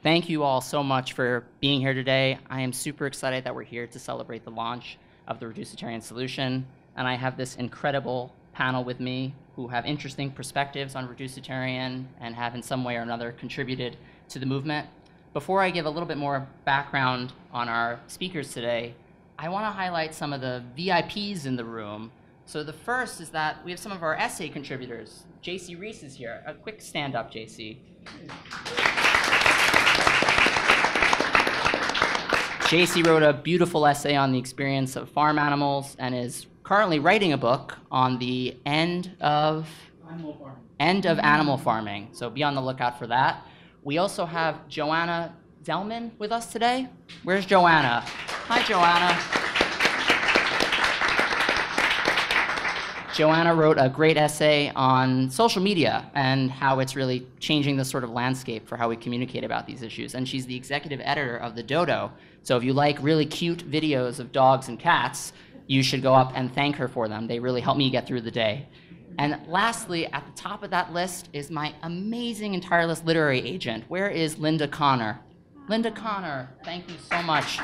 Thank you all so much for being here today. I am super excited that we're here to celebrate the launch of the Reducitarian Solution, and I have this incredible panel with me who have interesting perspectives on Reducitarian and have in some way or another contributed to the movement. Before I give a little bit more background on our speakers today, I want to highlight some of the VIPs in the room. So the first is that we have some of our essay contributors. J.C. Reese is here. A quick stand up, J.C. J.C. wrote a beautiful essay on the experience of farm animals and is currently writing a book on the end of animal farming. So be on the lookout for that. We also have Joanna Zellman with us today. Where's Joanna? Hi, Joanna. Joanna wrote a great essay on social media and how it's really changing the sort of landscape for how we communicate about these issues. And she's the executive editor of The Dodo. So if you like really cute videos of dogs and cats, you should go up and thank her for them. They really help me get through the day. And lastly, at the top of that list is my amazing and tireless literary agent. Where is Linda Connor? Linda Connor, thank you so much.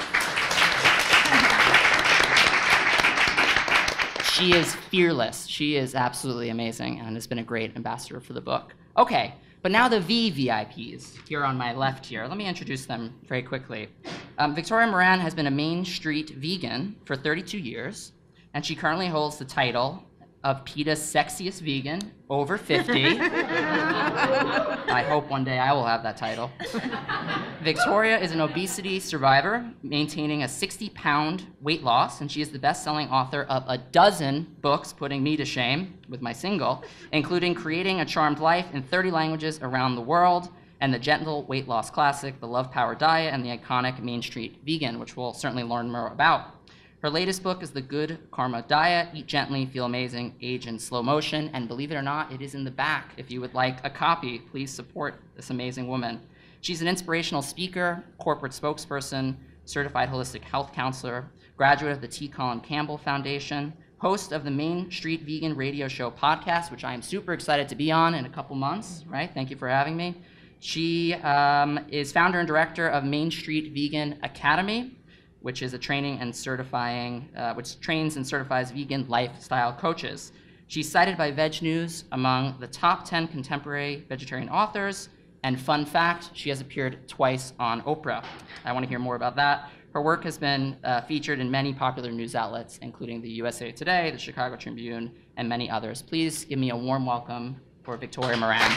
She is fearless. She is absolutely amazing and has been a great ambassador for the book. Okay, but now the VVIPs here on my left here. Let me introduce them very quickly. Victoria Moran has been a Main Street vegan for 32 years, and she currently holds the title of PETA's sexiest vegan over 50. I hope one day I will have that title. Victoria is an obesity survivor, maintaining a 60-pound weight loss, and she is the best-selling author of a dozen books, putting me to shame with my single, including Creating a Charmed Life in 30 Languages Around the World, and the gentle weight loss classic, The Love Power Diet, and the iconic Main Street Vegan, which we'll certainly learn more about. Her latest book is The Good Karma Diet, Eat Gently, Feel Amazing, Age in Slow Motion, and believe it or not, it is in the back. If you would like a copy, please support this amazing woman. She's an inspirational speaker, corporate spokesperson, certified holistic health counselor, graduate of the T. Colin Campbell Foundation, host of the Main Street Vegan Radio Show podcast, which I am super excited to be on in a couple months, right? Thank you for having me. She is founder and director of Main Street Vegan Academy, which is a training and certifying, which trains and certifies vegan lifestyle coaches. She's cited by Veg News among the top 10 contemporary vegetarian authors, and fun fact, she has appeared twice on Oprah. I want to hear more about that. Her work has been featured in many popular news outlets, including the USA Today, the Chicago Tribune, and many others. Please give me a warm welcome for Victoria Moran.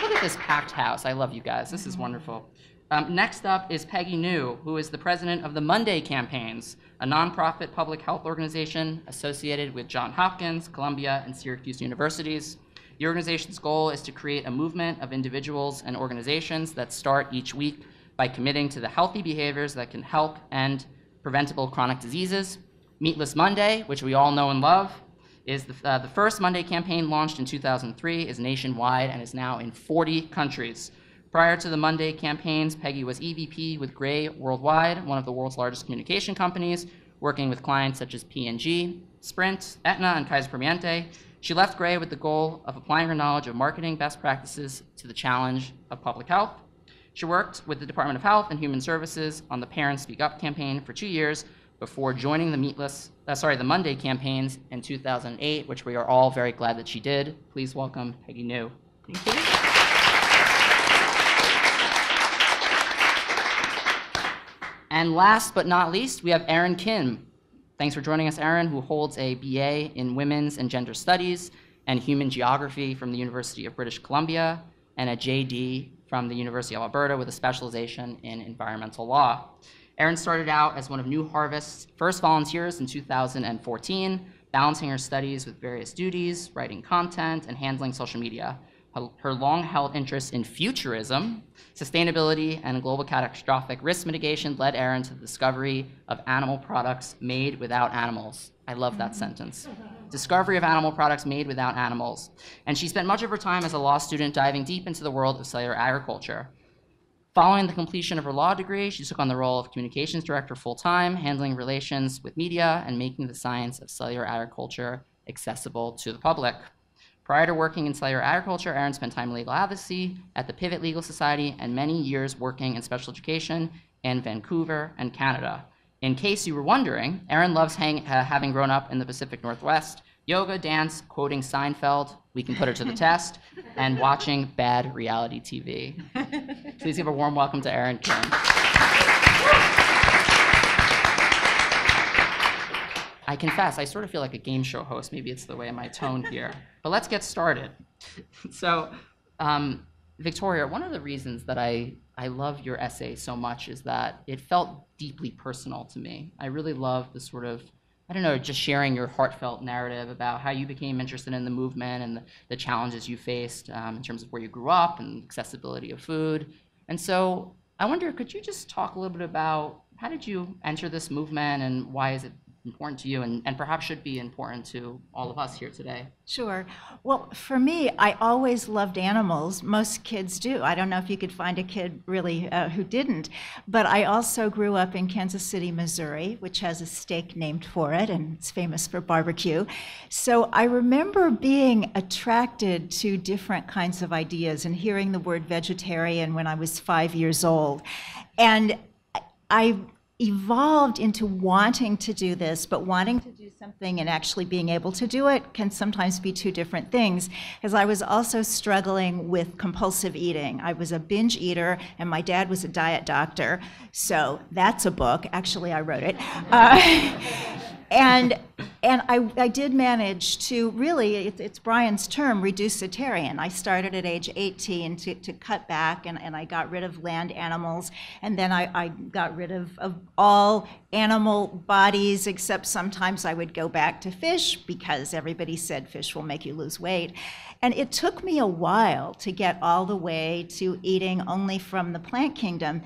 Look at this packed house. I love you guys. This is wonderful. Next up is Peggy New, who is the president of the Monday Campaigns, a nonprofit public health organization associated with Johns Hopkins, Columbia, and Syracuse universities. The organization's goal is to create a movement of individuals and organizations that start each week by committing to the healthy behaviors that can help end preventable chronic diseases. Meatless Monday, which we all know and love, is the first Monday campaign, launched in 2003, is nationwide and is now in 40 countries. Prior to the Monday campaigns, Peggy was EVP with Gray Worldwide, one of the world's largest communication companies, working with clients such as P&G, Sprint, Aetna, and Kaiser Permanente. She left Gray with the goal of applying her knowledge of marketing best practices to the challenge of public health. She worked with the Department of Health and Human Services on the Parents Speak Up campaign for 2 years before joining the Monday campaigns in 2008, which we are all very glad that she did. Please welcome Peggy New. Thank you. And last but not least, we have Erin Kim. Thanks for joining us, Erin, who holds a BA in Women's and Gender Studies and Human Geography from the University of British Columbia, and a JD from the University of Alberta with a specialization in environmental law. Erin started out as one of New Harvest's first volunteers in 2014, balancing her studies with various duties, writing content, and handling social media. Her long-held interest in futurism, sustainability, and global catastrophic risk mitigation led Erin to the discovery of animal products made without animals. I love that sentence. Discovery of animal products made without animals. And she spent much of her time as a law student diving deep into the world of cellular agriculture. Following the completion of her law degree, she took on the role of communications director full-time, handling relations with media and making the science of cellular agriculture accessible to the public. Prior to working in cellular agriculture, Erin spent time in legal advocacy at the Pivot Legal Society and many years working in special education in Vancouver and Canada. In case you were wondering, Erin loves having grown up in the Pacific Northwest, yoga, dance, quoting Seinfeld, we can put her to the test, and watching bad reality TV. Please give a warm welcome to Erin Kim. I confess, I sort of feel like a game show host. Maybe it's the way of my tone here. But let's get started. So, Victoria, one of the reasons that I love your essay so much is that it felt deeply personal to me. I really love the sort of, I don't know, just sharing your heartfelt narrative about how you became interested in the movement and the challenges you faced in terms of where you grew up and accessibility of food. And so I wonder, could you just talk a little bit about how did you enter this movement and why is it important to you and perhaps should be important to all of us here today? Sure. Well, for me, I always loved animals. Most kids do. I don't know if you could find a kid really who didn't. But I also grew up in Kansas City, Missouri, which has a state named for it, and it's famous for barbecue. So I remember being attracted to different kinds of ideas and hearing the word vegetarian when I was 5 years old. And I evolved into wanting to do this, but wanting to do something and actually being able to do it can sometimes be two different things, because I was also struggling with compulsive eating. I was a binge eater, and my dad was a diet doctor, so that's a book. Actually, I wrote it. And I did manage to really, it's Brian's term, reducitarian. I started at age 18 to cut back, and I got rid of land animals, and then I got rid of all animal bodies, except sometimes I would go back to fish because everybody said fish will make you lose weight. And it took me a while to get all the way to eating only from the plant kingdom.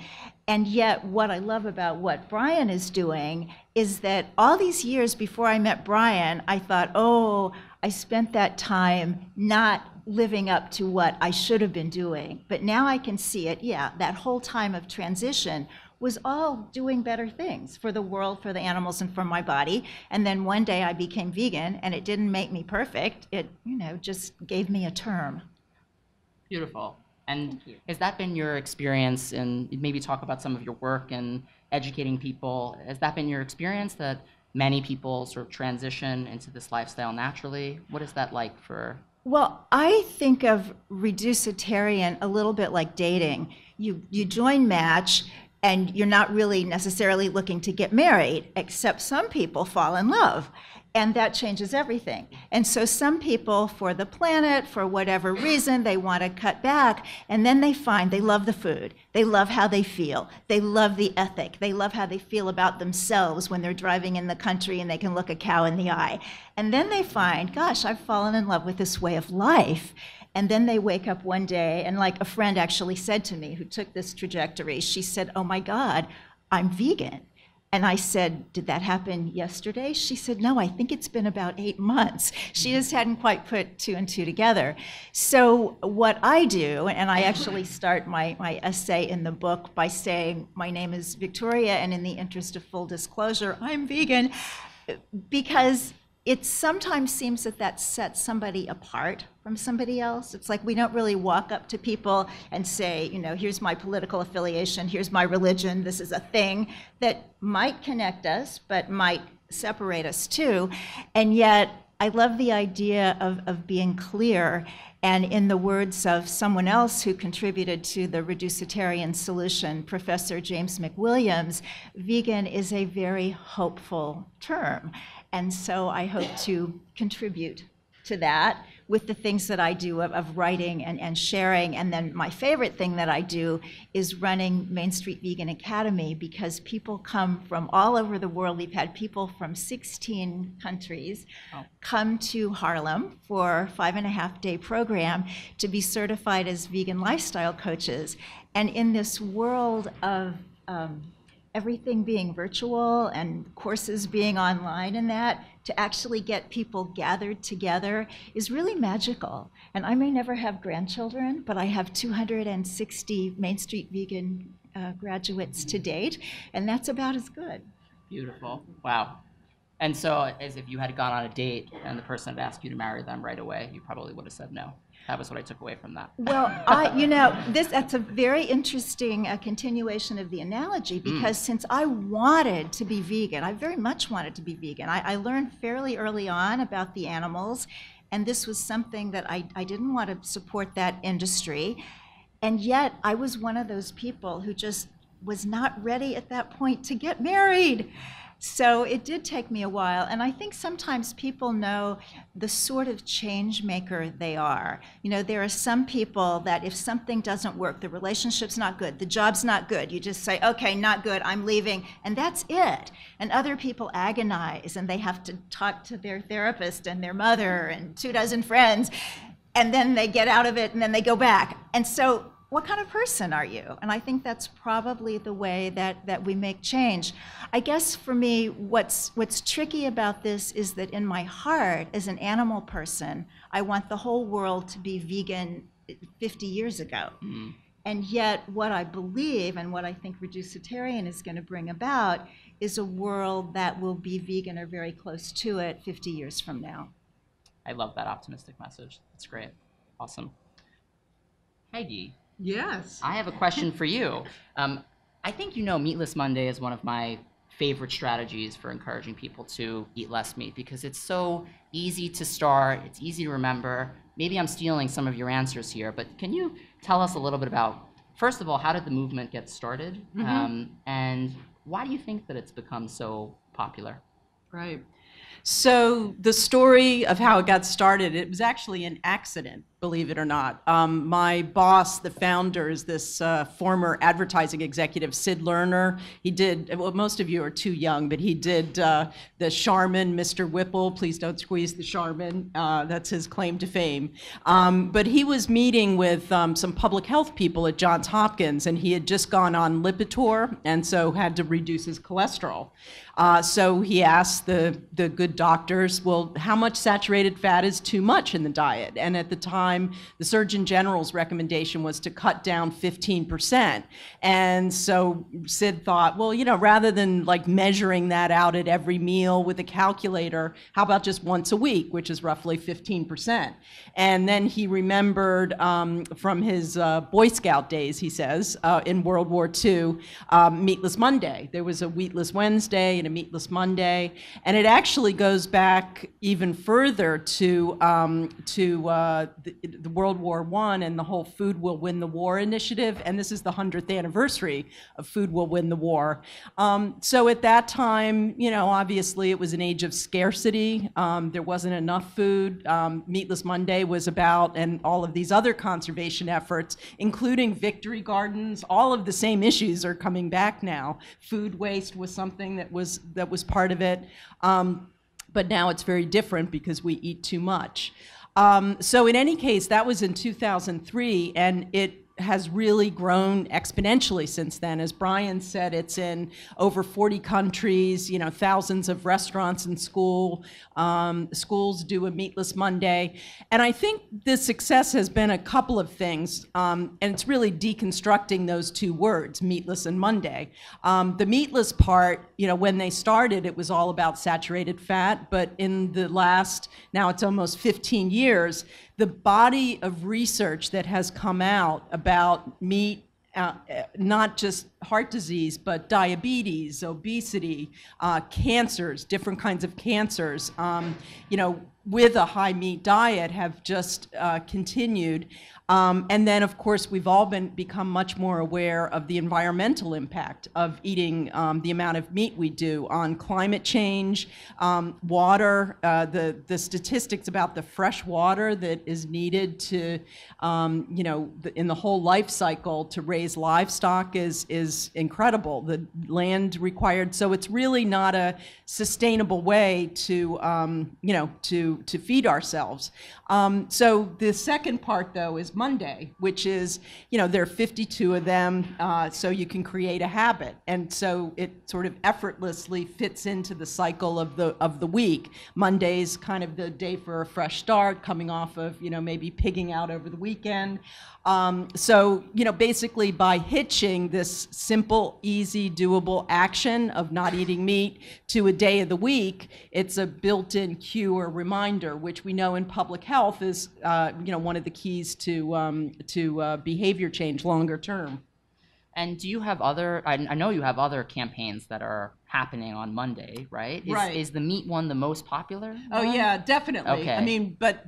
And yet, what I love about what Brian is doing is that all these years before I met Brian, I thought, oh, I spent that time not living up to what I should have been doing. But now I can see it, yeah, that whole time of transition was all doing better things for the world, for the animals, and for my body. And then one day I became vegan, and it didn't make me perfect. It, just gave me a term. Beautiful. And has that been your experience, and maybe talk about some of your work in educating people? Has that been your experience that many people sort of transition into this lifestyle naturally? What is that like for? Well, I think of reducitarian a little bit like dating. You join Match, and you're not really necessarily looking to get married, except some people fall in love. And that changes everything. And so some people, for the planet, for whatever reason, they want to cut back, and then they find they love the food. They love how they feel. They love the ethic. They love how they feel about themselves when they're driving in the country and they can look a cow in the eye. And then they find, gosh, I've fallen in love with this way of life. And then they wake up one day, and like a friend actually said to me who took this trajectory, she said, oh my God, I'm vegan. And I said, did that happen yesterday? She said, no, I think it's been about 8 months. She just hadn't quite put two and two together. So what I do, and I actually start my essay in the book by saying, my name is Victoria, and in the interest of full disclosure, I'm vegan, because it sometimes seems that sets somebody apart from somebody else. It's like we don't really walk up to people and say, here's my political affiliation, here's my religion, this is a thing that might connect us, but might separate us too. And yet, I love the idea of being clear. And in the words of someone else who contributed to the reducitarian solution, Professor James McWilliams, vegan is a very hopeful term. And so I hope to contribute to that with the things that I do of writing and sharing. And then my favorite thing that I do is running Main Street Vegan Academy, because people come from all over the world. We've had people from 16 countries come to Harlem for a 5.5-day program to be certified as vegan lifestyle coaches. And in this world of everything being virtual and courses being online and that, to actually get people gathered together is really magical. And I may never have grandchildren, but I have 260 Main Street Vegan graduates to date, and that's about as good. Beautiful. Wow. And so, as if you had gone on a date and the person had asked you to marry them right away, you probably would have said no. That was what I took away from that. Well, that's a very interesting continuation of the analogy, because since I wanted to be vegan, I very much wanted to be vegan. I learned fairly early on about the animals, and this was something that I didn't want to support that industry. And yet I was one of those people who just was not ready at that point to get married. So it did take me a while, and I think sometimes people know the sort of change maker they are. You know, there are some people that if something doesn't work, the relationship's not good, the job's not good, you just say, okay, not good, I'm leaving, and that's it. And other people agonize, and they have to talk to their therapist and their mother and 24 friends, and then they get out of it, and then they go back. And so what kind of person are you? And I think that's probably the way that we make change. I guess for me, what's tricky about this is that in my heart, as an animal person, I want the whole world to be vegan 50 years ago. Mm-hmm. And yet what I believe and what I think Reducitarian is going to bring about is a world that will be vegan or very close to it 50 years from now. I love that optimistic message. That's great. Awesome. Heidi. Yes. I have a question for you. I think you know Meatless Monday is one of my favorite strategies for encouraging people to eat less meat, because it's so easy to start, it's easy to remember. Maybe I'm stealing some of your answers here, but can you tell us a little bit about, first of all, how did the movement get started? Mm-hmm. And why do you think that it's become so popular? Right. So the story of how it got started, it was actually an accident, believe it or not. My boss, the founder, is this former advertising executive, Sid Lerner. He did, well, most of you are too young, but he did the Charmin, Mr. Whipple, please don't squeeze the Charmin. That's his claim to fame. But he was meeting with some public health people at Johns Hopkins, and he had just gone on Lipitor, and so had to reduce his cholesterol. So he asked the good doctors, well, how much saturated fat is too much in the diet? And at the time, the Surgeon General's recommendation was to cut down 15%. And so Sid thought, well, you know, rather than like measuring that out at every meal with a calculator, how about just once a week, which is roughly 15%? And then he remembered from his Boy Scout days, he says, in World War II, Meatless Monday. There was a Wheatless Wednesday and a Meatless Monday, and it actually goes back even further to the World War I and the whole Food Will Win the War initiative, and this is the 100th anniversary of Food Will Win the War. So at that time, you know, obviously it was an age of scarcity. There wasn't enough food. Meatless Monday was about, and all of these other conservation efforts, including victory gardens, all of the same issues are coming back now. Food waste was something that was part of it. But now it's very different because we eat too much. So in any case, that was in 2003, and it has really grown exponentially since then. As Brian said, it's in over 40 countries, you know, thousands of restaurants and schools do a Meatless Monday. And I think the success has been a couple of things, and it's really deconstructing those two words, meatless and Monday. The meatless part, you know, when they started, it was all about saturated fat, but in the last, now it's almost 15 years, the body of research that has come out about meat, not just heart disease, but diabetes, obesity, cancers, different kinds of cancers, you know, with a high meat diet have just continued. And then, of course, we've all become much more aware of the environmental impact of eating the amount of meat we do on climate change, water, the statistics about the fresh water that is needed to, you know, in the whole life cycle to raise livestock is incredible. The land required, so it's really not a sustainable way to, you know, to to feed ourselves. So the second part, though, is Monday, which is, there are 52 of them, so you can create a habit. And so it sort of effortlessly fits into the cycle of the week. Monday's kind of the day for a fresh start, coming off of, maybe pigging out over the weekend. So, basically by hitching this simple, easy, doable action of not eating meat to a day of the week, it's a built-in cue or reminder, which we know in public health is, one of the keys to behavior change longer term. And do you have other, I know you have other campaigns that are happening on Monday, right? Right. Is the meat one the most popular Oh, one? yeah, definitely. Okay. I mean, but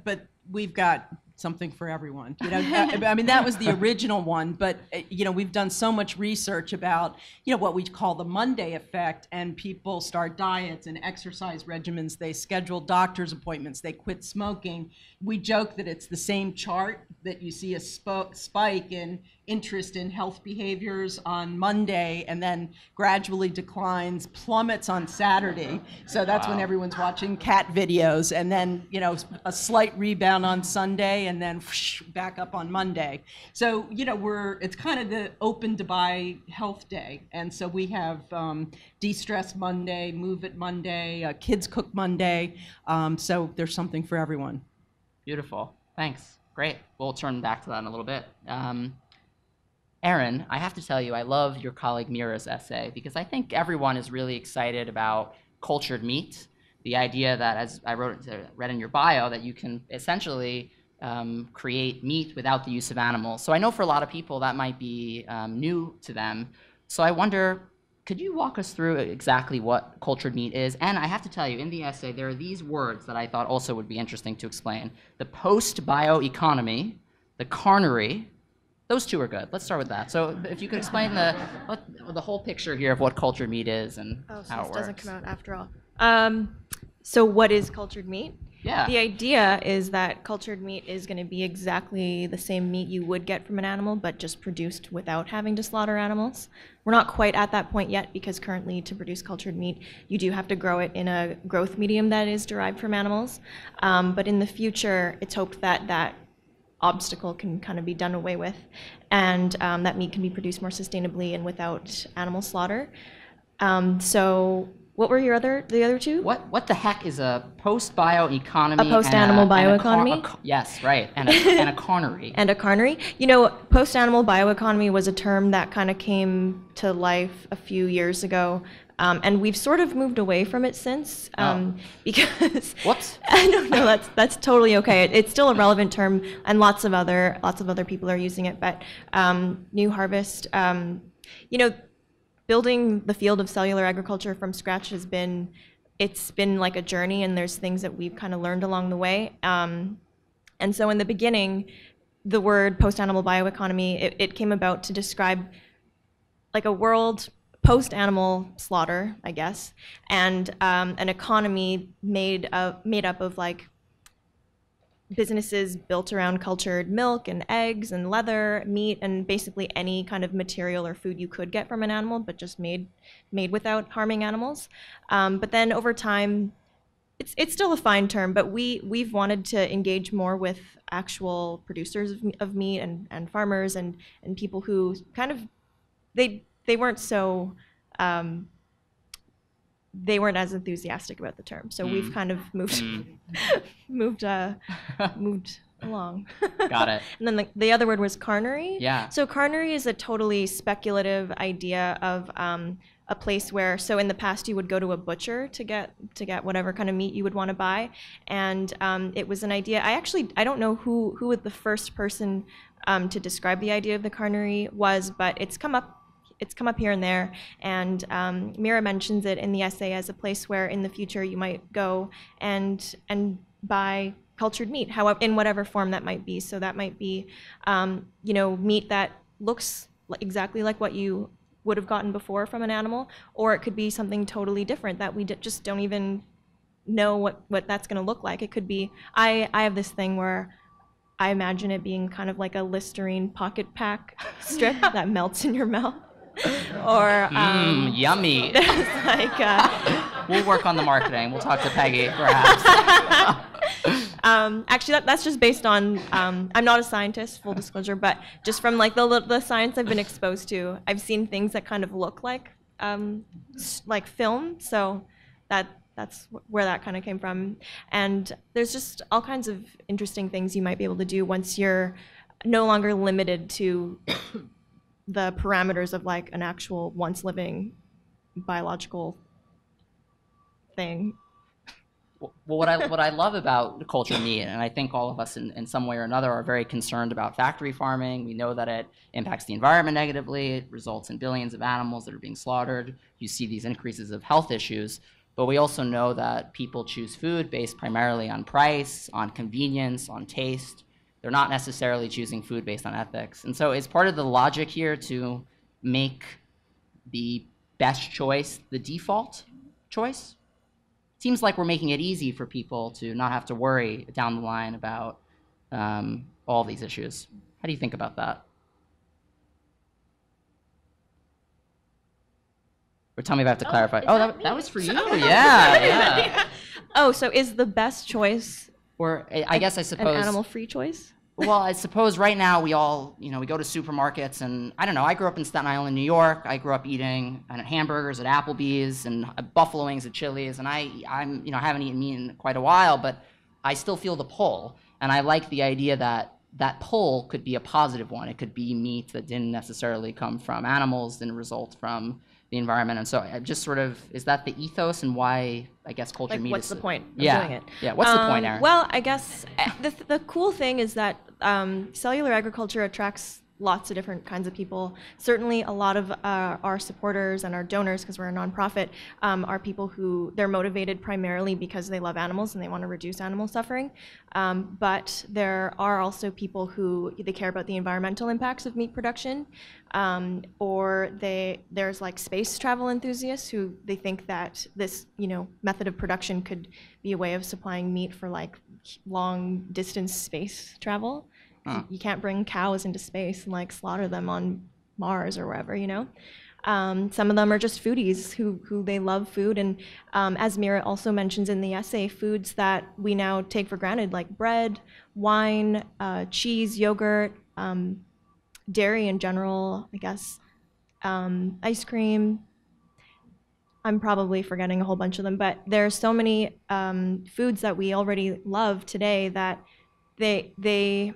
we've got something for everyone. I mean, that was the original one, but we've done so much research about, what we call the Monday effect, and people start diets and exercise regimens, they schedule doctor's appointments, they quit smoking. We joke that it's the same chart that you see a spike in interest in health behaviors on Monday and then gradually declines, plummets on Saturday. So that's when everyone's watching cat videos, and then, a slight rebound on Sunday, and then whoosh, back up on Monday. So, it's kind of the open to buy health day. And so we have De-Stress Monday, Move It Monday, Kids Cook Monday. So there's something for everyone. Beautiful. Thanks. Great. We'll turn back to that in a little bit. Erin, I have to tell you, I love your colleague Mira's essay because I think everyone is really excited about cultured meat. The idea that, as I read in your bio, that you can essentially create meat without the use of animals. So I know for a lot of people that might be new to them. So I wonder, could you walk us through exactly what cultured meat is? And I have to tell you, in the essay, there are these words that I thought also would be interesting to explain. The post-bioeconomy, the carnery. Those two are good. Let's start with that. So if you could explain the whole picture here of what cultured meat is and how it works. Oh, so this doesn't come out after all. So what is cultured meat? Yeah. The idea is that cultured meat is going to be exactly the same meat you would get from an animal, but just produced without having to slaughter animals. We're not quite at that point yet because currently to produce cultured meat, you do have to grow it in a growth medium that is derived from animals. But in the future, it's hoped that that obstacle can kind of be done away with, and that meat can be produced more sustainably and without animal slaughter. So what were the other two? What the heck is a post-bioeconomy? A post-animal bioeconomy? Yes, right, and a carnery. And a carnery. Post-animal bioeconomy was a term that kind of came to life a few years ago. And we've sort of moved away from it since, because Whoops. I don't know. That's totally okay. It's still a relevant term, and lots of other people are using it. But New Harvest, building the field of cellular agriculture from scratch it's been like a journey, and there's things that we've kind of learned along the way. And so in the beginning, the word post-animal bioeconomy, it came about to describe like a world post-animal slaughter, I guess, and an economy made up of like businesses built around cultured milk and eggs and leather, meat, and basically any kind of material or food you could get from an animal, but just made without harming animals. But then over time, it's still a fine term, but we've wanted to engage more with actual producers of meat and farmers and people who kind of they weren't so they weren't as enthusiastic about the term. So we've kind of moved along. Got it. And then the other word was carnery. Yeah. So carnery is a totally speculative idea of a place where, so in the past you would go to a butcher to get whatever kind of meat you would want to buy, and it was an idea. I don't know who the first person to describe the idea of the carnery was, but it's come up here and there, and Mira mentions it in the essay as a place where in the future you might go and buy cultured meat, however, in whatever form that might be. So that might be, meat that looks exactly like what you would have gotten before from an animal, or it could be something totally different that we just don't even know what that's going to look like. It could be, I have this thing where I imagine it being kind of like a Listerine pocket pack strip that melts in your mouth. Or yummy. Like we'll work on the marketing. We'll talk to Peggy, perhaps. Actually, that's just based on, I'm not a scientist, full disclosure, but just from like the science I've been exposed to, I've seen things that kind of look like film, so that's where that kind of came from. And there's just all kinds of interesting things you might be able to do once you're no longer limited to the parameters of like an actual once living biological thing. Well, what I love about cultured meat, and I think all of us in some way or another are very concerned about factory farming. We know that it impacts the environment negatively. It results in billions of animals that are being slaughtered. You see these increases of health issues. But we also know that people choose food based primarily on price, on convenience, on taste. They're not necessarily choosing food based on ethics. And so is part of the logic here to make the best choice the default choice? Seems like we're making it easy for people to not have to worry down the line about all these issues. How do you think about that? Or tell me if I have to clarify. Oh, that was for you. Yeah. Oh, so is the best choice Or I guess I an suppose. animal-free choice? Well, I suppose right now we all, we go to supermarkets, and I don't know. I grew up in Staten Island, New York. I grew up eating hamburgers at Applebee's and buffalo wings at Chili's, and I haven't eaten meat in quite a while, but I still feel the pull, and I like the idea that that pull could be a positive one. It could be meat that didn't necessarily come from animals, didn't result from the environment, and so I just sort of, is that the ethos and why I guess cultured Like, meat what's is the point of yeah, doing it? Yeah, what's the point, Erin? Well, I guess the cool thing is that cellular agriculture attracts lots of different kinds of people. Certainly a lot of our supporters and our donors, because we're a nonprofit, are people who they're motivated primarily because they love animals and they want to reduce animal suffering. But there are also people who they care about the environmental impacts of meat production, or there's like space travel enthusiasts who they think that this method of production could be a way of supplying meat for like long distance space travel. You can't bring cows into space and like slaughter them on Mars or wherever, Some of them are just foodies who they love food, and as Mira also mentions in the essay, foods that we now take for granted like bread, wine, cheese, yogurt, dairy in general, I guess, ice cream. I'm probably forgetting a whole bunch of them, but there are so many foods that we already love today that they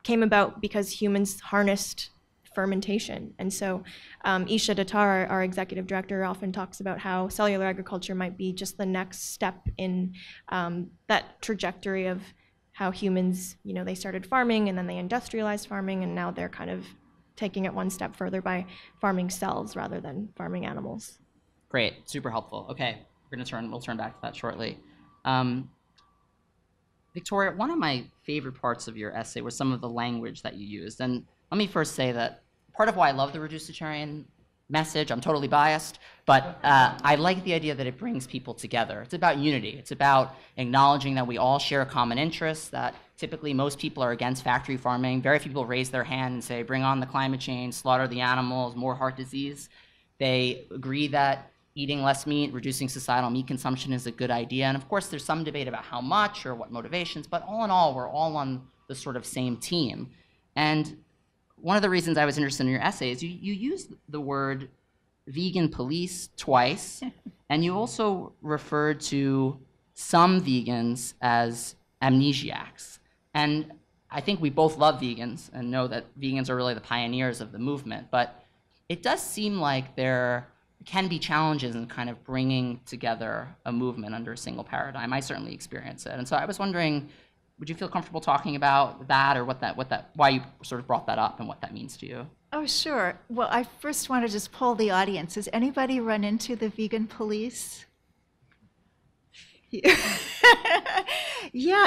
came about because humans harnessed fermentation. And so Isha Dattar, our executive director, often talks about how cellular agriculture might be just the next step in that trajectory of how humans, they started farming and then they industrialized farming, and now they're kind of taking it one step further by farming cells rather than farming animals. Great, super helpful. Okay, we'll turn back to that shortly. Victoria, one of my favorite parts of your essay was some of the language that you used. And let me first say that part of why I love the Reducitarian message, I'm totally biased, but I like the idea that it brings people together. It's about unity. It's about acknowledging that we all share a common interest, that typically most people are against factory farming. Very few people raise their hand and say, bring on the climate change, slaughter the animals, more heart disease. They agree that eating less meat, reducing societal meat consumption is a good idea. And of course, there's some debate about how much or what motivations, but all in all, we're all on the sort of same team. And one of the reasons I was interested in your essay is you used the word vegan police twice, and you also referred to some vegans as amnesiacs. And I think we both love vegans and know that vegans are really the pioneers of the movement, but it does seem like there can be challenges in kind of bringing together a movement under a single paradigm. I certainly experience it. And so I was wondering, would you feel comfortable talking about that, or why you sort of brought that up and what that means to you? Oh, sure. Well, I first want to just poll the audience. Has anybody run into the vegan police? Yeah,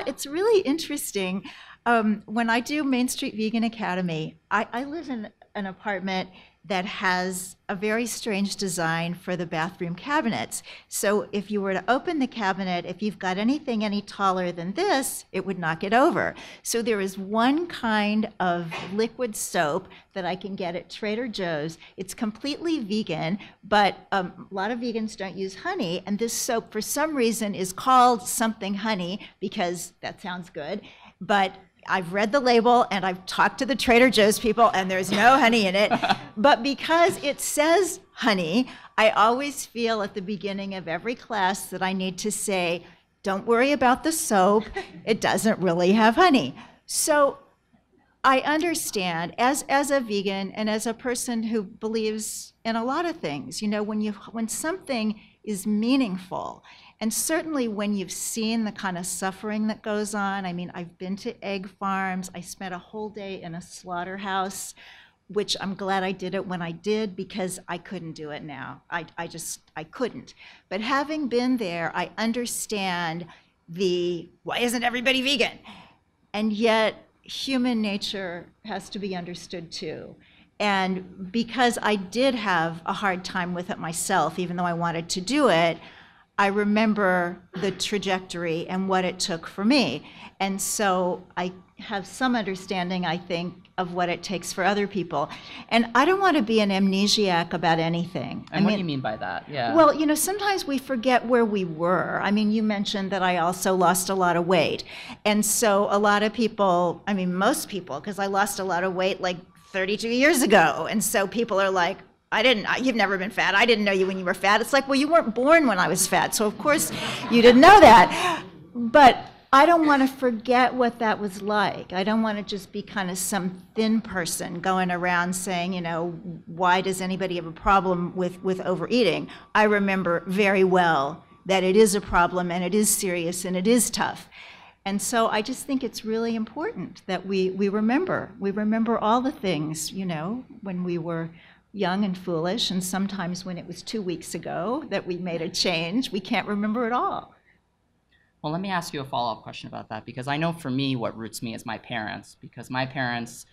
it's really interesting. When I do Main Street Vegan Academy, I live in an apartment that has a very strange design for the bathroom cabinets. So if you were to open the cabinet, if you've got anything any taller than this, it would knock it over. So there is one kind of liquid soap that I can get at Trader Joe's. It's completely vegan, but a lot of vegans don't use honey, and this soap for some reason is called something honey because that sounds good, but I've read the label and I've talked to the Trader Joe's people and there's no honey in it. But because it says honey, I always feel at the beginning of every class that I need to say, don't worry about the soap. It doesn't really have honey. So I understand as a vegan and as a person who believes in a lot of things, you know, when something is meaningful, and certainly when you've seen the kind of suffering that goes on. I mean, I've been to egg farms. I spent a whole day in a slaughterhouse, which I'm glad I did it when I did because I couldn't do it now. I couldn't. But having been there, I understand why isn't everybody vegan? And yet human nature has to be understood too. And because I did have a hard time with it myself, even though I wanted to do it, I remember the trajectory and what it took for me. And so I have some understanding, I think, of what it takes for other people. And I don't want to be an amnesiac about anything. And what do you mean by that? Yeah. Well, you know, sometimes we forget where we were. I mean, you mentioned that I also lost a lot of weight. And so a lot of people, I mean, most people, because I lost a lot of weight like 32 years ago. And so people are like, you've never been fat. I didn't know you when you were fat. It's like, well, you weren't born when I was fat. So of course you didn't know that. But I don't want to forget what that was like. I don't want to just be kind of some thin person going around saying, you know, why does anybody have a problem with overeating? I remember very well that it is a problem and it is serious and it is tough. And so I just think it's really important that we remember. We remember all the things, you know, when we were young and foolish, and sometimes when it was 2 weeks ago that we made a change, we can't remember it all. Well, let me ask you a follow-up question about that, because I know for me what roots me is my parents, because my parents,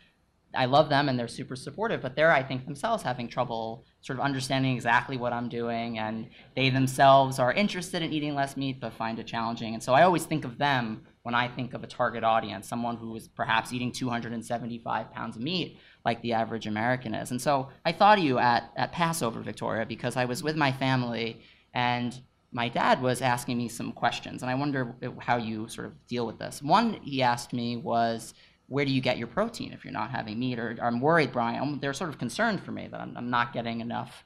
I love them and they're super supportive, but they're, I think, themselves having trouble sort of understanding exactly what I'm doing, and they themselves are interested in eating less meat but find it challenging. And so I always think of them when I think of a target audience, someone who is perhaps eating 275 pounds of meat like the average American is. And so I thought of you at Passover, Victoria, because I was with my family and my dad was asking me some questions, and I wonder how you sort of deal with this. One he asked me was, where do you get your protein if you're not having meat? Or I'm worried, Brian, they're sort of concerned for me that I'm not getting enough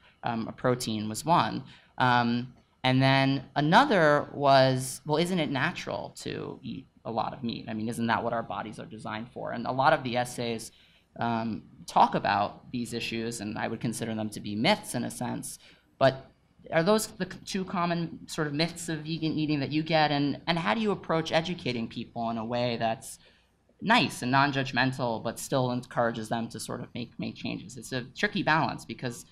protein was one. And then another was, well, isn't it natural to eat a lot of meat? I mean, isn't that what our bodies are designed for? And a lot of the essays talk about these issues, and I would consider them to be myths in a sense. But are those the two common sort of myths of vegan eating that you get? And how do you approach educating people in a way that's nice and non-judgmental, but still encourages them to sort of make changes? It's a tricky balance because,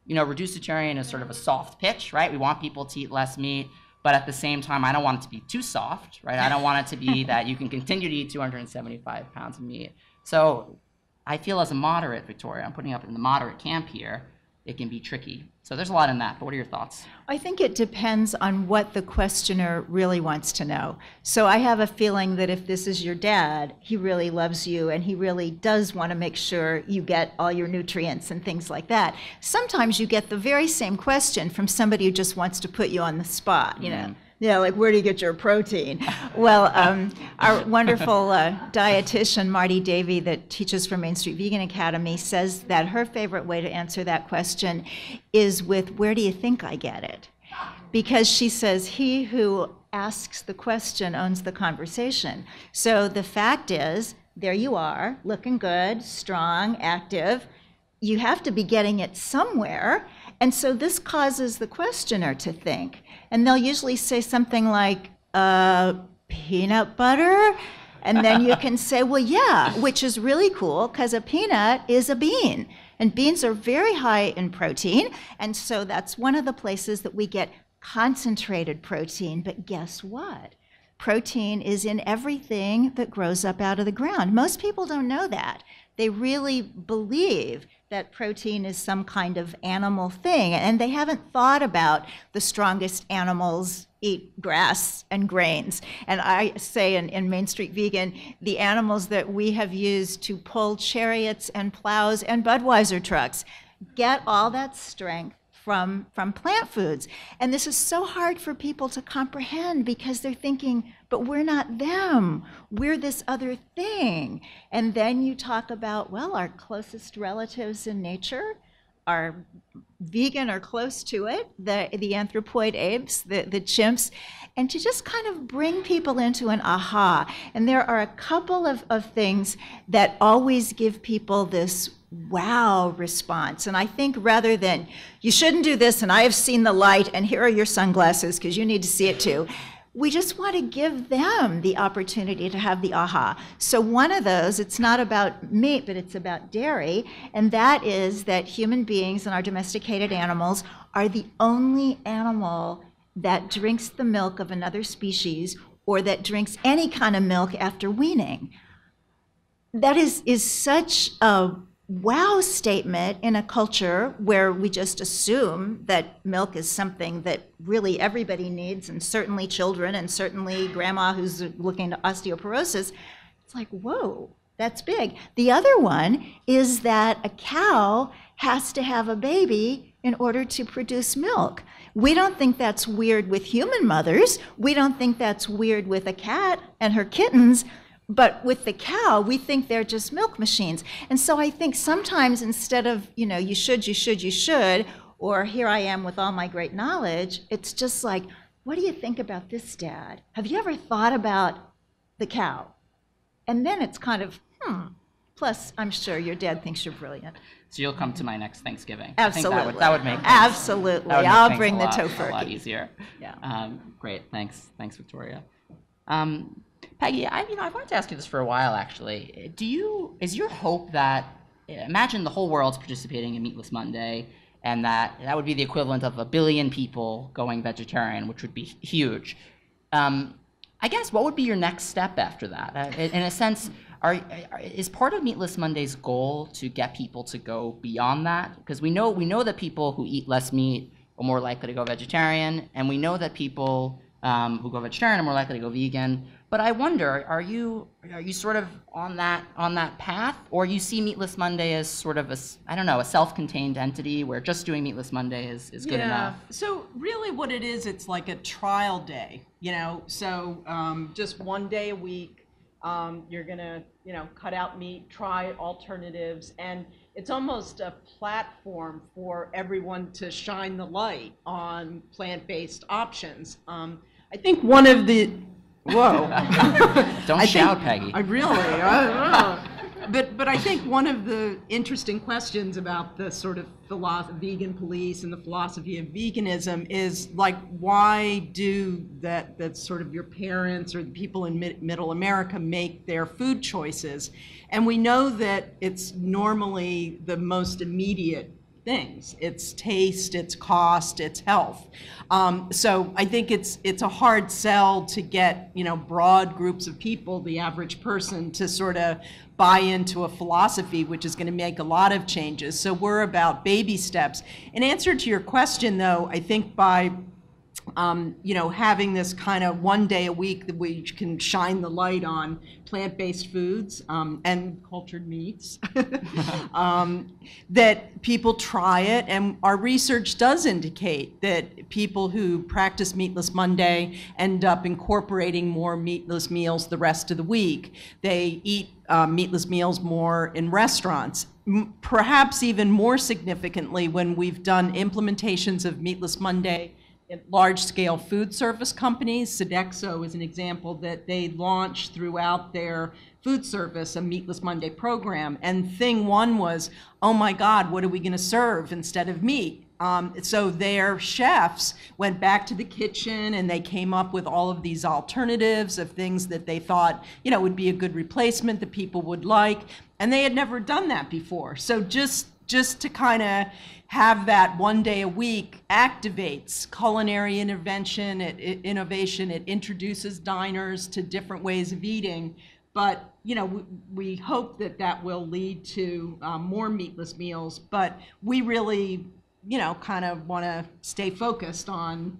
you know, reducitarian is sort of a soft pitch, right? We want people to eat less meat, but at the same time, I don't want it to be too soft, right? I don't want it to be that you can continue to eat 275 pounds of meat. So I feel as a moderate, Victoria, I'm putting up in the moderate camp here, it can be tricky. So there's a lot in that, but what are your thoughts? I think it depends on what the questioner really wants to know. So I have a feeling that if this is your dad, he really loves you and he really does want to make sure you get all your nutrients and things like that. Sometimes you get the very same question from somebody who just wants to put you on the spot, you know. Yeah, like, where do you get your protein? Well, our wonderful dietitian, Marty Davey, that teaches for Main Street Vegan Academy, says that her favorite way to answer that question is with, where do you think I get it? Because she says, he who asks the question owns the conversation. So the fact is, there you are, looking good, strong, active. You have to be getting it somewhere. And so this causes the questioner to think. And they'll usually say something like, peanut butter? And then you can say, well, yeah, which is really cool because a peanut is a bean. And beans are very high in protein. And so that's one of the places that we get concentrated protein. But guess what? protein is in everything that grows up out of the ground. Most people don't know that. They really believe that protein is some kind of animal thing, and they haven't thought about the strongest animals eat grass and grains. And I say in Main Street Vegan, the animals that we have used to pull chariots and plows and Budweiser trucks get all that strength from plant foods. And this is so hard for people to comprehend because they're thinking, but we're not them, we're this other thing. And then you talk about, well, our closest relatives in nature are vegan or close to it, the anthropoid apes, the chimps, and to just kind of bring people into an aha. And there are a couple of things that always give people this wow response. And I think rather than, you shouldn't do this and I have seen the light and here are your sunglasses because you need to see it too, we just want to give them the opportunity to have the aha. So one of those, it's not about meat, but it's about dairy, and that is that human beings and our domesticated animals are the only animal that drinks the milk of another species or that drinks any kind of milk after weaning. That is such a wow statement in a culture where we just assume that milk is something that really everybody needs, and certainly children, and certainly grandma who's looking to osteoporosis. It's like, whoa, that's big. The other one is that a cow has to have a baby in order to produce milk. We don't think that's weird with human mothers. We don't think that's weird with a cat and her kittens. But with the cow, we think they're just milk machines. And so I think sometimes instead of, you should, or here I am with all my great knowledge, it's just like, what do you think about this, Dad? Have you ever thought about the cow? And then it's kind of, Plus, I'm sure your dad thinks you're brilliant. So you'll come to my next Thanksgiving. Absolutely. I think that would make Absolutely. that would make I'll things bring the a lot tofurkey. easier. Yeah. Great. Thanks, Victoria. Peggy, I wanted to ask you this for a while, actually. Is your hope that, imagine the whole world's participating in Meatless Monday, and that would be the equivalent of 1 billion people going vegetarian, which would be huge. I guess, what would be your next step after that? In a sense, is part of Meatless Monday's goal to get people to go beyond that? Because we know that people who eat less meat are more likely to go vegetarian, and we know that people who go vegetarian are more likely to go vegan. But I wonder, are you sort of on that path, or you see Meatless Monday as sort of a self-contained entity where just doing Meatless Monday is good enough? So really what it is, it's like a trial day, so just one day a week, you're gonna, cut out meat, try alternatives, and it's almost a platform for everyone to shine the light on plant-based options. I think one of the Whoa. Don't shout, Peggy. I really, but I think one of the interesting questions about the sort of vegan police and the philosophy of veganism is like, why do that sort of your parents or the people in middle America make their food choices? And we know that it's normally the most immediate things. It's taste, it's cost, it's health. So I think it's a hard sell to get broad groups of people, the average person, to sort of buy into a philosophy which is going to make a lot of changes. So we're about baby steps. In answer to your question, though, I think by having this kind of one day a week that we can shine the light on plant-based foods and cultured meats, that people try it. And our research does indicate that people who practice Meatless Monday end up incorporating more meatless meals the rest of the week. They eat meatless meals more in restaurants. Perhaps even more significantly, when we've done implementations of Meatless Monday at large-scale food service companies. Sodexo is an example that they launched throughout their food service a Meatless Monday program. And thing one was, oh my God, what are we going to serve instead of meat? So their chefs went back to the kitchen and they came up with all of these alternatives of things that they thought, would be a good replacement that people would like. And they had never done that before. So just just to kind of have that one day a week activates culinary innovation. It introduces diners to different ways of eating. But, you know, we hope that that will lead to more meatless meals. But we really, you know, kind of want to stay focused on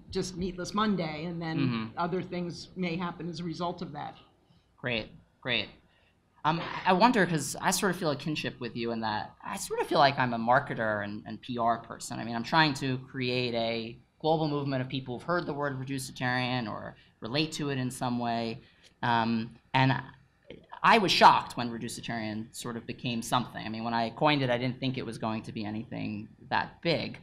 just Meatless Monday, and then other things may happen as a result of that. Great, great. I wonder, because I sort of feel a kinship with you in that I sort of feel like I'm a marketer and PR person. I mean, I'm trying to create a global movement of people who've heard the word reducitarian or relate to it in some way. And I was shocked when reducitarian sort of became something. I mean, when I coined it, I didn't think it was going to be anything that big.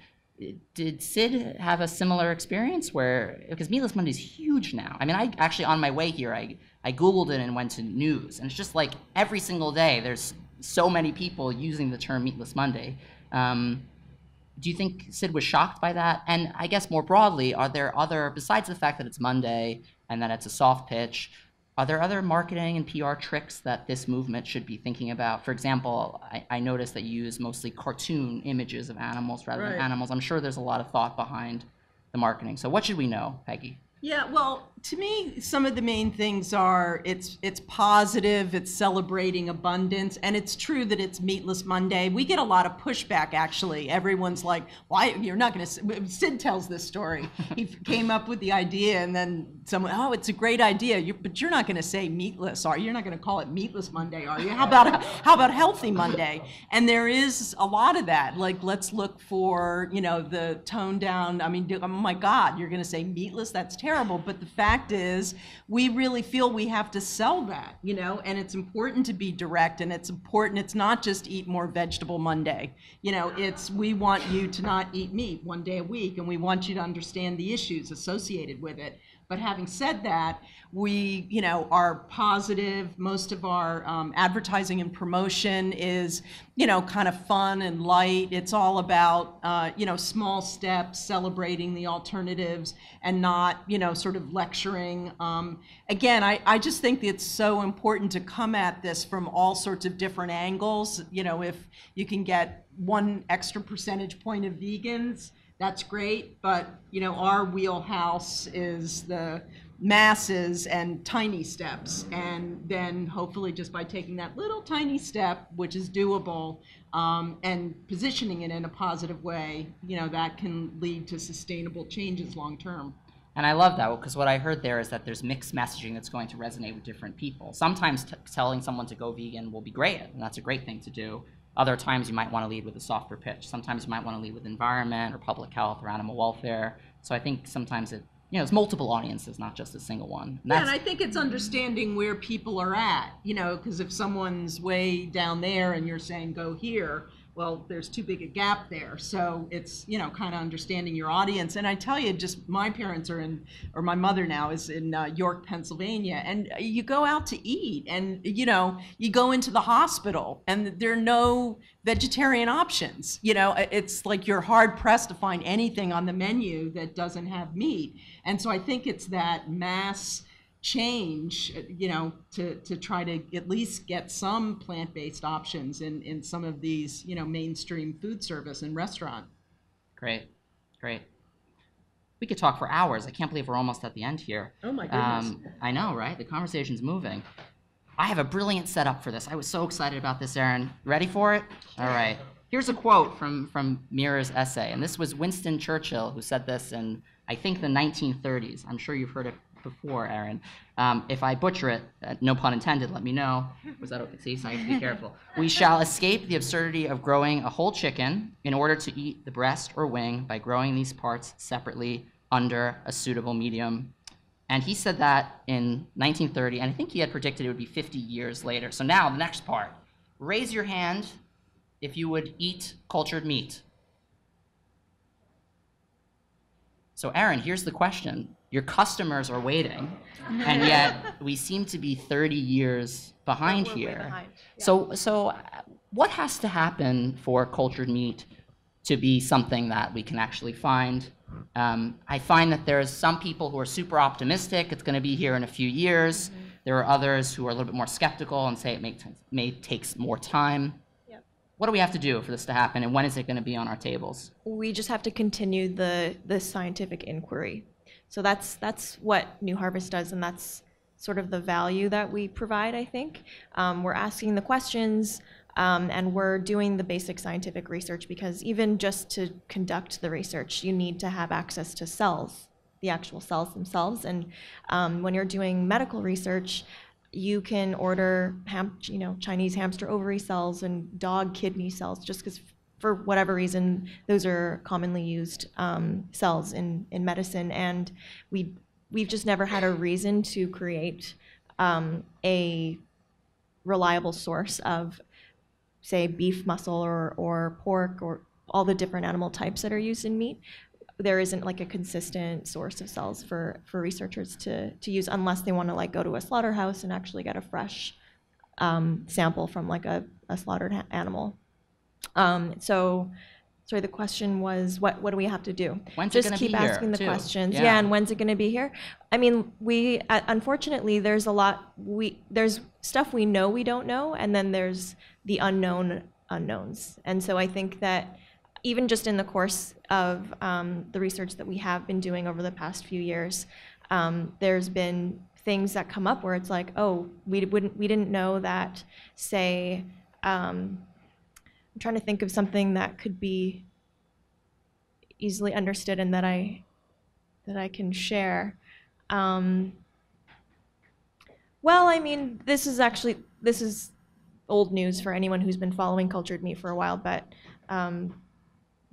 Did Sid have a similar experience where, because Meatless Monday is huge now. I mean, I actually, on my way here, I Googled it and went to news, and it's just like every single day there's so many people using the term Meatless Monday. Do you think Sid was shocked by that? And I guess more broadly, are there other, besides the fact that it's Monday and that it's a soft pitch, are there other marketing and PR tricks that this movement should be thinking about? For example, I noticed that you use mostly cartoon images of animals rather than animals. I'm sure there's a lot of thought behind the marketing. So what should we know, Peggy? Yeah, well, to me, some of the main things are it's positive, it's celebrating abundance, and it's true that it's Meatless Monday. We get a lot of pushback, actually. Everyone's like, why, you're not going to, Sid tells this story. He came up with the idea, and then someone, oh, it's a great idea, but you're not going to say meatless, are you? You're not going to call it Meatless Monday, are you? How about Healthy Monday? And there is a lot of that. Like, let's look for, you know, the tone down. I mean, oh my God, you're going to say meatless? That's terrible. But the fact is, we really feel we have to sell that, you know, and it's important to be direct, and it's important, it's not just eat more vegetable Monday. You know, it's, we want you to not eat meat one day a week, and we want you to understand the issues associated with it. But having said that, we, you know, are positive. Most of our advertising and promotion is, you know, kind of fun and light. It's all about, you know, small steps, celebrating the alternatives, and not, you know, sort of lecturing. Again, I just think that it's so important to come at this from all sorts of different angles. You know, if you can get 1 extra percentage point of vegans, that's great, but, you know, our wheelhouse is the masses and tiny steps, and then hopefully just by taking that little tiny step, which is doable, and positioning it in a positive way, you know, that can lead to sustainable changes long term. And I love that, because what I heard there is that there's mixed messaging that's going to resonate with different people. Sometimes telling someone to go vegan will be great, and that's a great thing to do. Other times you might want to lead with a softer pitch. Sometimes you might want to lead with environment or public health or animal welfare. So I think sometimes it, you know, it's multiple audiences, not just a single one. Yeah, and I think it's understanding where people are at, you know, because if someone's way down there and you're saying go here, well, there's too big a gap there. So it's, you know, kind of understanding your audience. And I tell you, just my parents are in, or my mother now is in York, Pennsylvania, and you go out to eat, and, you know, you go into the hospital and there are no vegetarian options. You know, it's like you're hard pressed to find anything on the menu that doesn't have meat. And so I think it's that mass change, you know, to try to at least get some plant-based options in some of these, you know, mainstream food service and restaurant. Great, great. We could talk for hours. I can't believe we're almost at the end here. Oh my goodness. I know, right? The conversation's moving. I have a brilliant setup for this. I was so excited about this, Erin. Ready for it? All right. Here's a quote from Mira's essay, and this was Winston Churchill who said this in, I think, the 1930s. I'm sure you've heard it before, Erin. If I butcher it, no pun intended, let me know. Was that okay? See, so I have to be careful. We shall escape the absurdity of growing a whole chicken in order to eat the breast or wing by growing these parts separately under a suitable medium. And he said that in 1930, and I think he had predicted it would be 50 years later. So now, the next part. Raise your hand if you would eat cultured meat. So Erin, here's the question. Your customers are waiting, and yet we seem to be 30 years behind We're here. way behind. Yeah. So what has to happen for cultured meat to be something that we can actually find? I find that there's some people who are super optimistic, it's going to be here in a few years. Mm-hmm. There are others who are a little bit more skeptical and say it may take more time. Yep. what do we have to do for this to happen, and when is it going to be on our tables? We just have to continue the scientific inquiry. So that's what New Harvest does, and that's sort of the value that we provide, I think. We're asking the questions, and we're doing the basic scientific research, because even just to conduct the research, you need to have access to cells, the actual cells themselves. And when you're doing medical research, you can order Chinese hamster ovary cells and dog kidney cells, just because for whatever reason those are commonly used cells in medicine, and we've just never had a reason to create a reliable source of, say, beef muscle or pork or all the different animal types that are used in meat. There isn't like a consistent source of cells for researchers to use, unless they want to like go to a slaughterhouse and actually get a fresh sample from like a slaughtered animal. Sorry, the question was, what do we have to do? When's it Just gonna keep be here, asking the too? questions. Yeah. Yeah, and when's it going to be here? I mean, we unfortunately there's a lot. There's stuff we know we don't know, and then there's the unknown unknowns. And so I think that even just in the course of the research that we have been doing over the past few years, there's been things that come up where it's like, oh, we didn't know that, say. I'm trying to think of something that could be easily understood and that I can share. Well, I mean, this is old news for anyone who's been following cultured meat for a while, but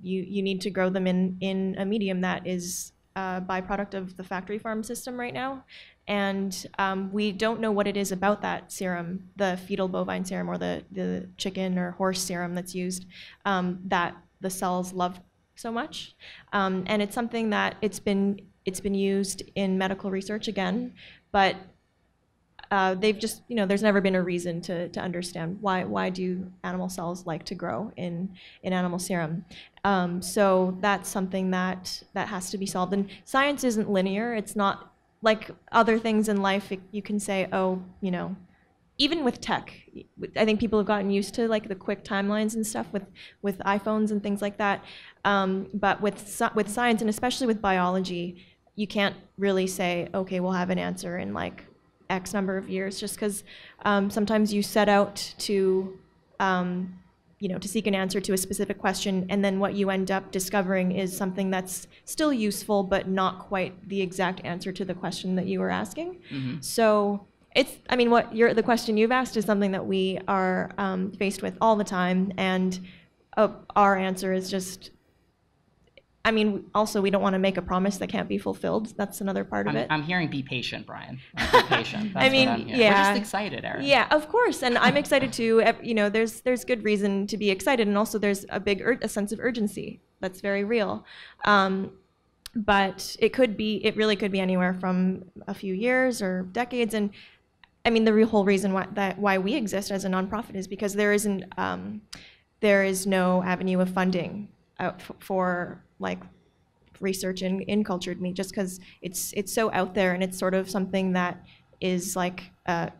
you need to grow them in a medium that is a byproduct of the factory farm system right now. And we don't know what it is about that serum, the fetal bovine serum or the chicken or horse serum that's used, that the cells love so much. And it's something that it's been used in medical research again, but they've just, there's never been a reason to understand why do animal cells like to grow in animal serum. So that's something that has to be solved. And science isn't linear. It's not like other things in life. You can say, oh, even with tech, I think people have gotten used to like the quick timelines and stuff with iPhones and things like that. But with science, and especially with biology, you can't really say, okay, we'll have an answer in like X number of years, just because sometimes you set out to to seek an answer to a specific question, and then what you end up discovering is something that's still useful, but not quite the exact answer to the question that you were asking. Mm-hmm. So the question you've asked is something that we are faced with all the time, and our answer is just, also we don't want to make a promise that can't be fulfilled. That's another part of it. I'm hearing be patient, Brian. Be patient. That's yeah. We're just excited, Erin. Yeah, of course, and I'm excited too. There's good reason to be excited, and also there's a sense of urgency that's very real. But it really could be anywhere from a few years or decades. And the whole reason why we exist as a nonprofit is because there is no avenue of funding for like research in cultured meat, just because it's so out there, and it's sort of something that is like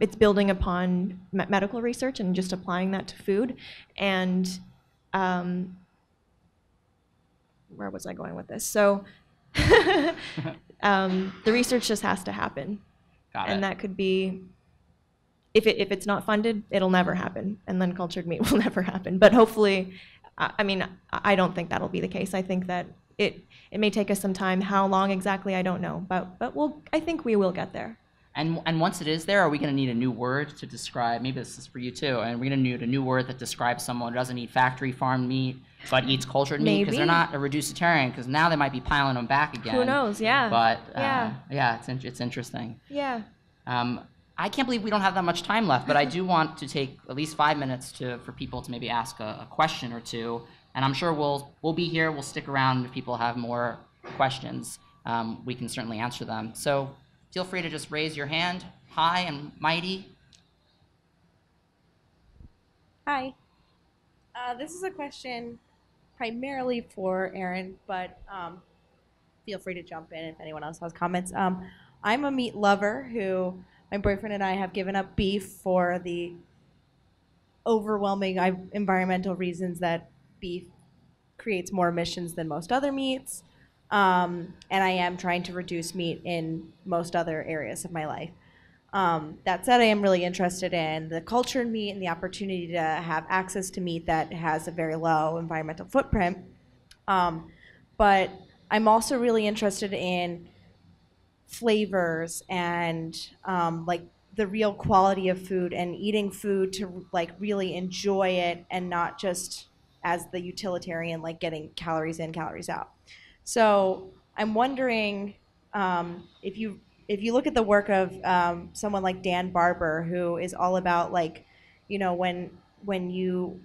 it's building upon medical research and just applying that to food. And where was I going with this? So the research just has to happen. Got it. And that could be, if it's not funded, it'll never happen, and then cultured meat will never happen. But hopefully, I don't think that'll be the case. I think that it may take us some time. How long exactly, I don't know. But I think we will get there. And once it is there, are we going to need a new word to describe? Maybe this is for you too. And we're going to need a new word that describes someone who doesn't eat factory farmed meat but eats cultured meat, because they're not a reducitarian. Because now they might be piling them back again. Who knows? Yeah. But yeah, it's interesting. Yeah. I can't believe we don't have that much time left, but I do want to take at least 5 minutes for people to maybe ask a question or two. And I'm sure we'll be here. We'll stick around if people have more questions. We can certainly answer them. So feel free to just raise your hand, high and mighty. Hi. This is a question primarily for Erin, but feel free to jump in if anyone else has comments. I'm a meat lover my boyfriend and I have given up beef for the overwhelming environmental reasons that beef creates more emissions than most other meats. And I am trying to reduce meat in most other areas of my life. That said, I am really interested in the cultured meat and the opportunity to have access to meat that has a very low environmental footprint. But I'm also really interested in flavors and like the real quality of food and eating food to like really enjoy it and not just as the utilitarian, like getting calories in, calories out. So I'm wondering if you look at the work of someone like Dan Barber, who is all about like, you know, when you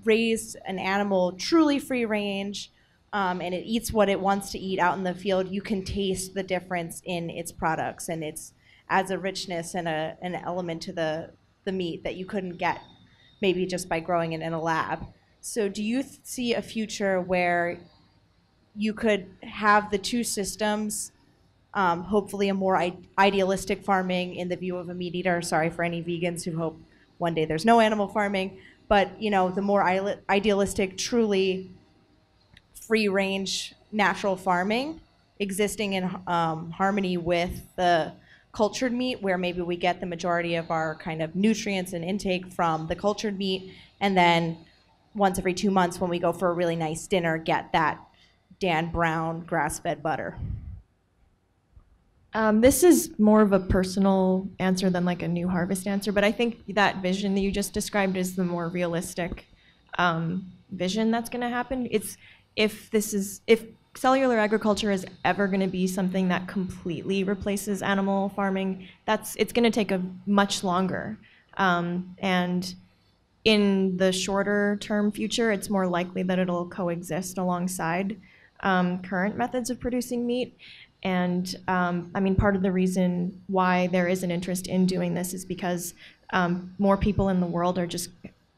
raise an animal truly free range and it eats what it wants to eat out in the field, you can taste the difference in its products, and it's adds a richness and an element to the meat that you couldn't get maybe just by growing it in a lab. So do you see a future where you could have the two systems, hopefully a more idealistic farming in the view of a meat eater? Sorry for any vegans who hope one day there's no animal farming, but you know, the more idealistic, truly free-range natural farming existing in harmony with the cultured meat, where maybe we get the majority of our kind of nutrients and intake from the cultured meat, and then once every 2 months when we go for a really nice dinner, get that Dan Brown grass-fed butter. This is more of a personal answer than like a New Harvest answer, but I think that vision that you just described is the more realistic vision that's going to happen. It's if cellular agriculture is ever going to be something that completely replaces animal farming, it's going to take a much longer. And in the shorter term future, it's more likely that it'll coexist alongside current methods of producing meat. And I mean, part of the reason why there is an interest in doing this is because more people in the world are just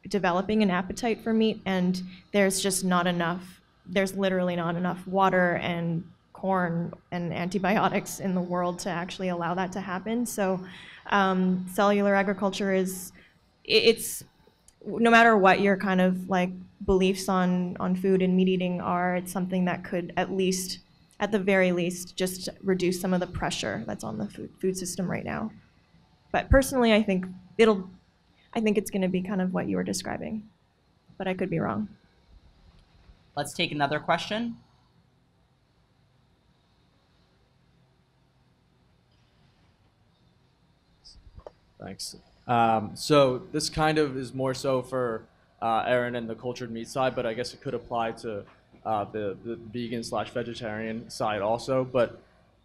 developing an appetite for meat, and there's just not enough, there's literally not enough water and corn and antibiotics in the world to actually allow that to happen. So cellular agriculture it's no matter what your kind of like beliefs on food and meat eating are, it's something that could at the very least, just reduce some of the pressure that's on the food system right now. But personally, I think it's going to be kind of what you were describing, but I could be wrong. Let's take another question. Thanks. So this kind of is more so for Erin and the cultured meat side, but I guess it could apply to the vegan/vegetarian side also. But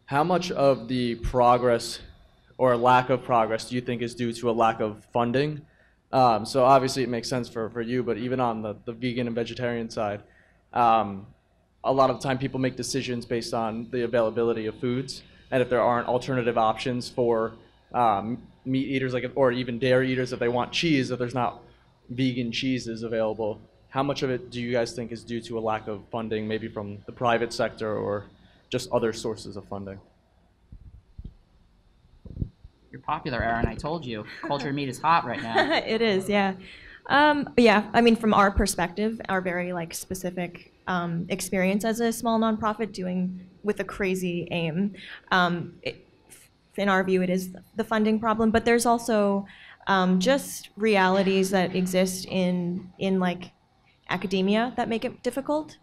how much of the progress or lack of progress do you think is due to a lack of funding? So obviously it makes sense for you, but even on the vegan and vegetarian side, a lot of the time people make decisions based on the availability of foods, and if there aren't alternative options for meat eaters, or even dairy eaters, if they want cheese, if there's not vegan cheeses available, how much of it do you guys think is due to a lack of funding, maybe from the private sector or just other sources of funding? You're popular, Erin. I told you. Cultured meat is hot right now. It is, yeah. Yeah, I mean, from our perspective, our very like specific experience as a small nonprofit doing with a crazy aim, in our view, it is the funding problem. But there's also just realities that exist in like academia that make it difficult,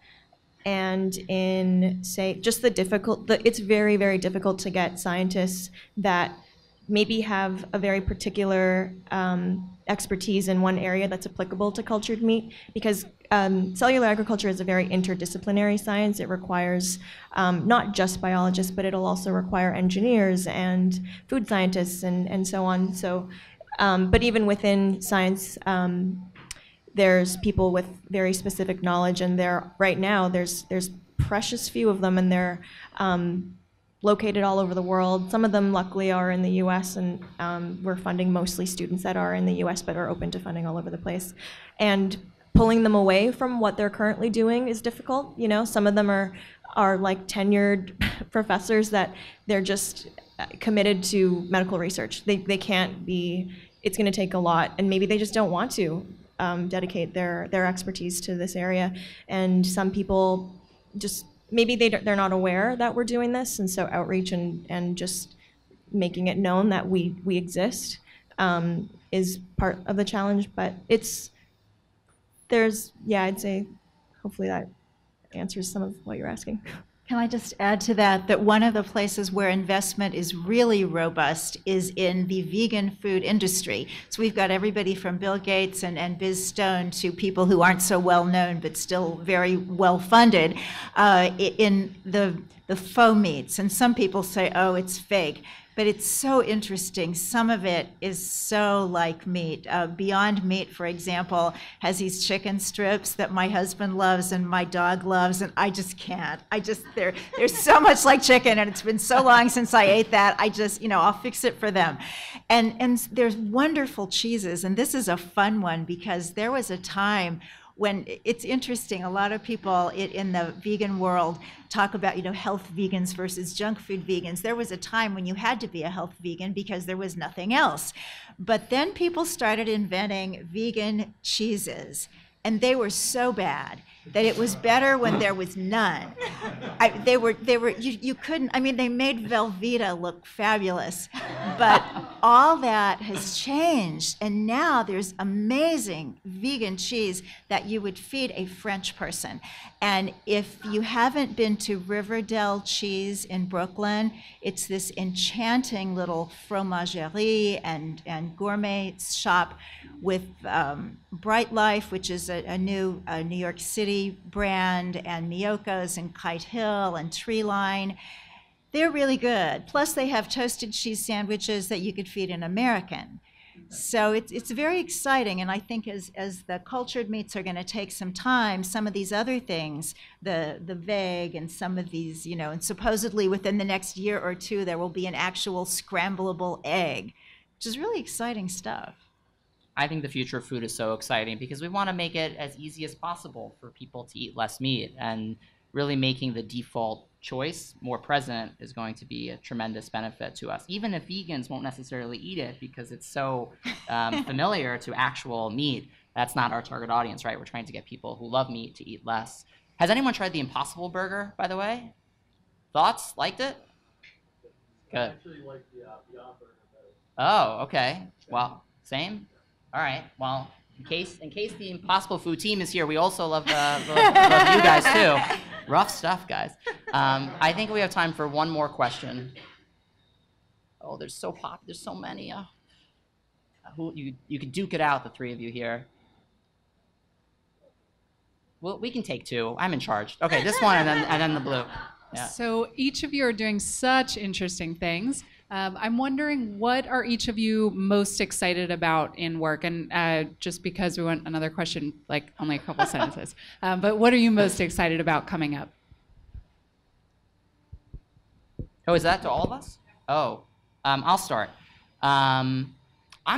and in say just it's very, very difficult to get scientists that maybe have a very particular expertise in one area that's applicable to cultured meat, because cellular agriculture is a very interdisciplinary science. It requires not just biologists, but it'll also require engineers and food scientists and so on. So, but even within science, there's people with very specific knowledge, and right now there's precious few of them, and they're located all over the world. Some of them luckily are in the US, and we're funding mostly students that are in the US but are open to funding all over the place. And pulling them away from what they're currently doing is difficult. You know, some of them are like tenured professors that they're just committed to medical research. They can't be it's going to take a lot, and maybe they just don't want to dedicate their expertise to this area. And some people just, maybe they're not aware that we're doing this, and so outreach and just making it known that we exist is part of the challenge. But I'd say hopefully that answers some of what you're asking. Can I just add to that one of the places where investment is really robust is in the vegan food industry. So we've got everybody from Bill Gates and Biz Stone to people who aren't so well known but still very well funded in the faux meats. And some people say, oh, it's fake. But it's so interesting. Some of it is so like meat. Beyond Meat, for example, has these chicken strips that my husband loves and my dog loves, and I just can't. They're so much like chicken, and it's been so long since I ate that. I'll fix it for them. And there's wonderful cheeses, and this is a fun one because there was a time when it's interesting, a lot of people in the vegan world talk about, health vegans versus junk food vegans. There was a time when you had to be a health vegan because there was nothing else. But then people started inventing vegan cheeses, and they were so bad that it was better when there was none. You couldn't, they made Velveeta look fabulous, but all that has changed, and now there's amazing vegan cheese that you would feed a French person. And if you haven't been to Riverdale Cheese in Brooklyn, it's this enchanting little fromagerie and gourmet shop with Bright Life, which is a new New York City brand, and Miyoko's and Kite Hill and Treeline. They're really good. Plus they have toasted cheese sandwiches that you could feed an American. So it's very exciting, and I think as the cultured meats are going to take some time, some of these other things, the veg and some of these, and supposedly within the next year or two there will be an actual scramblable egg, which is really exciting stuff. I think the future of food is so exciting because we want to make it as easy as possible for people to eat less meat, and really making the default choice more present is going to be a tremendous benefit to us. Even if vegans won't necessarily eat it because it's so familiar to actual meat, that's not our target audience, right? We're trying to get people who love meat to eat less. Has anyone tried the Impossible Burger, by the way? Thoughts? Liked it? Good. I actually like the Beyond Burger better. Oh, okay. Well, same? All right. Well, in case the Impossible Food team is here, we also love you guys too. Rough stuff, guys. I think we have time for one more question. Oh, there's so many. Who you could duke it out, the three of you here. Well, we can take two. I'm in charge. Okay, this one and then the blue. Yeah. So each of you are doing such interesting things. I'm wondering, what are each of you most excited about in work? And just because we want another question, like only a couple sentences. But what are you most excited about coming up? Oh, is that to all of us? Oh, I'll start. I'm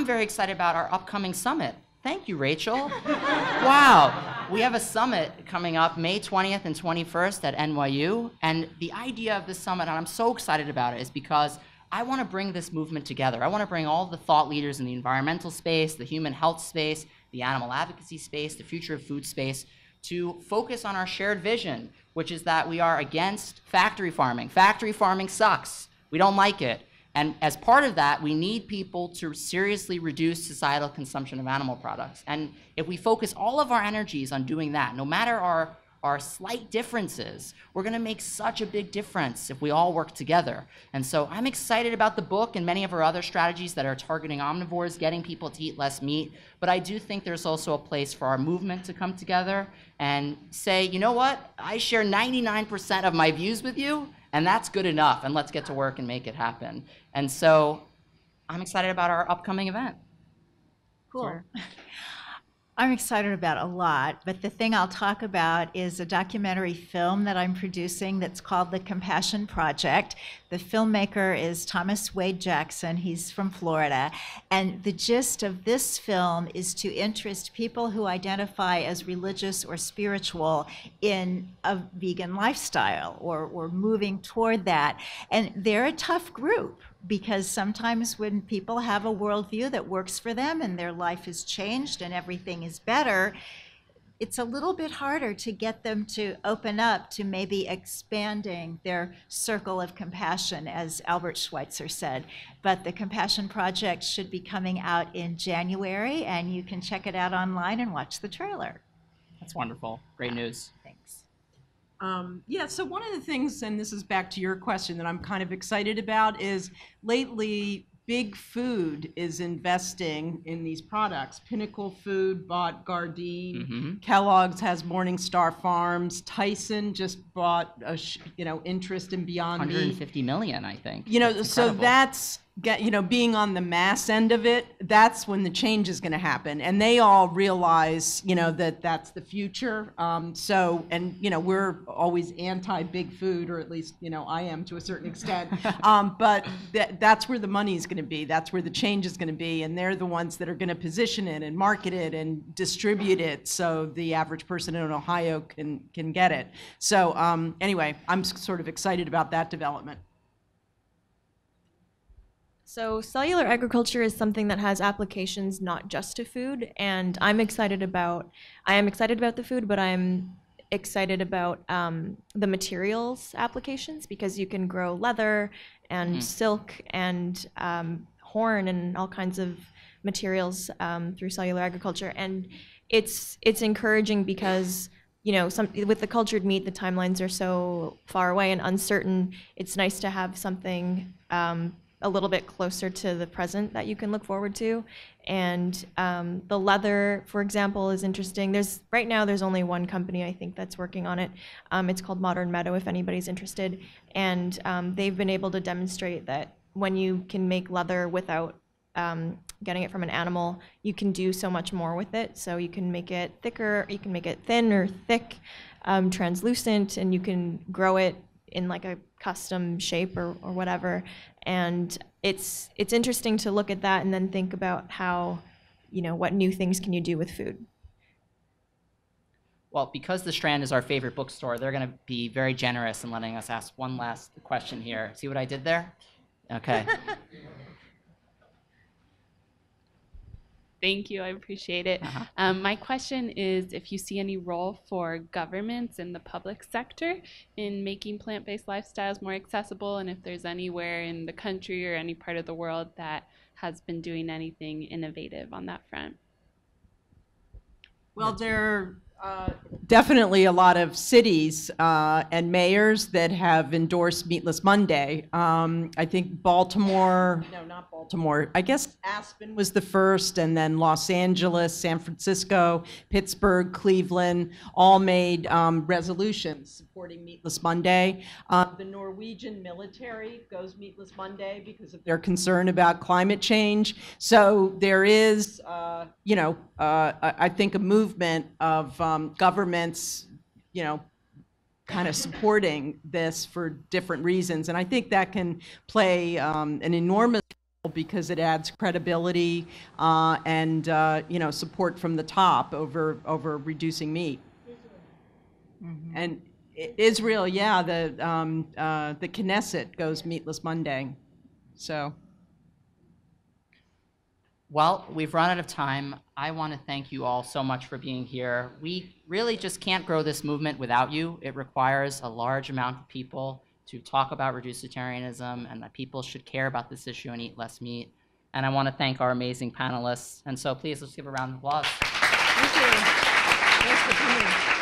very excited about our upcoming summit. Thank you, Rachel. Wow. We have a summit coming up May 20th and 21st at NYU. And the idea of this summit, and I'm so excited about it, is because I want to bring this movement together. I want to bring all the thought leaders in the environmental space, the human health space, the animal advocacy space, the future of food space, to focus on our shared vision, which is that we are against factory farming. Factory farming sucks. We don't like it. And as part of that, we need people to seriously reduce societal consumption of animal products. And if we focus all of our energies on doing that, no matter our slight differences, we're going to make such a big difference if we all work together. And so I'm excited about the book and many of our other strategies that are targeting omnivores, getting people to eat less meat. But I do think there's also a place for our movement to come together and say, you know what? I share 99% of my views with you, and that's good enough, and let's get to work and make it happen. And so I'm excited about our upcoming event. Cool. Sorry. I'm excited about a lot, but the thing I'll talk about is a documentary film that I'm producing that's called The Compassion Project. The filmmaker is Thomas Wade Jackson. He's from Florida. And the gist of this film is to interest people who identify as religious or spiritual in a vegan lifestyle or moving toward that. And they're a tough group, because sometimes when people have a worldview that works for them and their life has changed and everything is better, it's a little bit harder to get them to open up to maybe expanding their circle of compassion, as Albert Schweitzer said. But the Compassion Project should be coming out in January, and you can check it out online and watch the trailer. That's wonderful. Great news. Thanks. Yeah, so one of the things, and this is back to your question, that I'm kind of excited about is lately Big Food is investing in these products. Pinnacle Food bought Gardein. Kellogg's has Morningstar Farms. Tyson just bought interest in Beyond Meat. 150 million, I think. So that's being on the mass end of it. That's when the change is going to happen, and they all realize that that's the future. We're always anti-big food, or at least I am to a certain extent. But that's where the money is going to be. That's where the change is going to be, and they're the ones that are going to position it and market it and distribute it, so the average person in Ohio can get it. So anyway, I'm sort of excited about that development. So cellular agriculture is something that has applications not just to food, and I am excited about the food, but I'm excited about the materials applications, because you can grow leather and silk and horn and all kinds of materials through cellular agriculture. And it's encouraging because with the cultured meat, the timelines are so far away and uncertain. It's nice to have something a little bit closer to the present that you can look forward to. And the leather, for example, is interesting. Right now there's only one company, I think, that's working on it. It's called Modern Meadow, if anybody's interested. And they've been able to demonstrate that when you can make leather without getting it from an animal, you can do so much more with it. So you can make it thicker, you can make it thin or thick, translucent, and you can grow it in like a custom shape or whatever. And it's interesting to look at that and then think about how, what new things can you do with food. Well, because the Strand is our favorite bookstore, they're going to be very generous in letting us ask one last question here. See what I did there? Okay. Thank you, I appreciate it. My question is if you see any role for governments in the public sector in making plant-based lifestyles more accessible, and if there's anywhere in the country or any part of the world that has been doing anything innovative on that front. Well, there are definitely a lot of cities and mayors that have endorsed Meatless Monday. I think Baltimore, no, not Baltimore, I guess Aspen was the first, and then Los Angeles, San Francisco, Pittsburgh, Cleveland, all made resolutions supporting Meatless Monday. The Norwegian military goes Meatless Monday because of their concern about climate change. So there is, I think, a movement of governments, kind of supporting this for different reasons. And I think that can play an enormous role because it adds credibility and support from the top over reducing meat. And Israel, yeah, the Knesset goes Meatless Monday. So. Well, we've run out of time. I want to thank you all so much for being here. We really just can't grow this movement without you. It requires a large amount of people to talk about reducitarianism, and that people should care about this issue and eat less meat. And I want to thank our amazing panelists. And so please, let's give a round of applause. Thank you. Thanks for coming.